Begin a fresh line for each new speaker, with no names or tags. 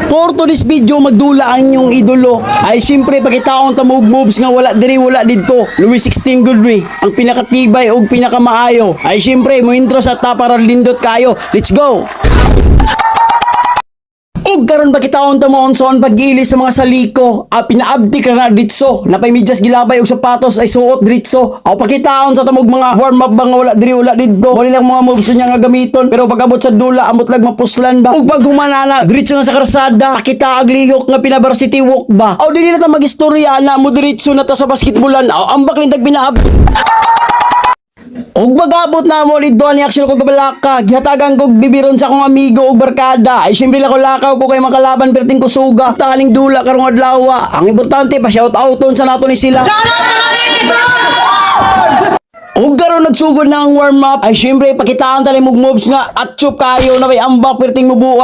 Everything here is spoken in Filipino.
For to this video, magdulaan yung idolo. Ay siyempre, pagkitaon ta moves nga wala diri wala dito. Louis 16 Goodry, ang pinakatibay o pinakamaayo. Ay siyempre, mo intro sa ta para lindot kayo. Let's go! Ug karon ba kitaon ta mo onson pag-ilis sa mga saliko, pinaabdi ka na ditso, napay medyas gilabay og sapatos ay suot ditso. Aw pakitaon sa tamog mga warm up ba nga wala diri wala didto. Wala lang mga moves niya nga gamiton, pero pag abot sa dula amot lag mapuslan ba. Ug pag humanana diretso na sa karsada, pakita ag lihok nga pina-varsity walk ba. Aw dili na ta magistorya na mo diretso na ta sa basketballan. Aw ambak ning dag pinaab. Og magabot na mo lidto ni action ko gabalaka, gihatagan kog bibiron sa akong amigo og barkada. Ay siyempre lakaw ko kay makalaban perting ko suga. Taling dula karong adlaw. Ang importante pa shout outon sa nato ni sila. Og karon nagsugod na ang warm up. Ay siyempre pakitaan tali mo moves nga at chup kayo na may ambak perting mubuha.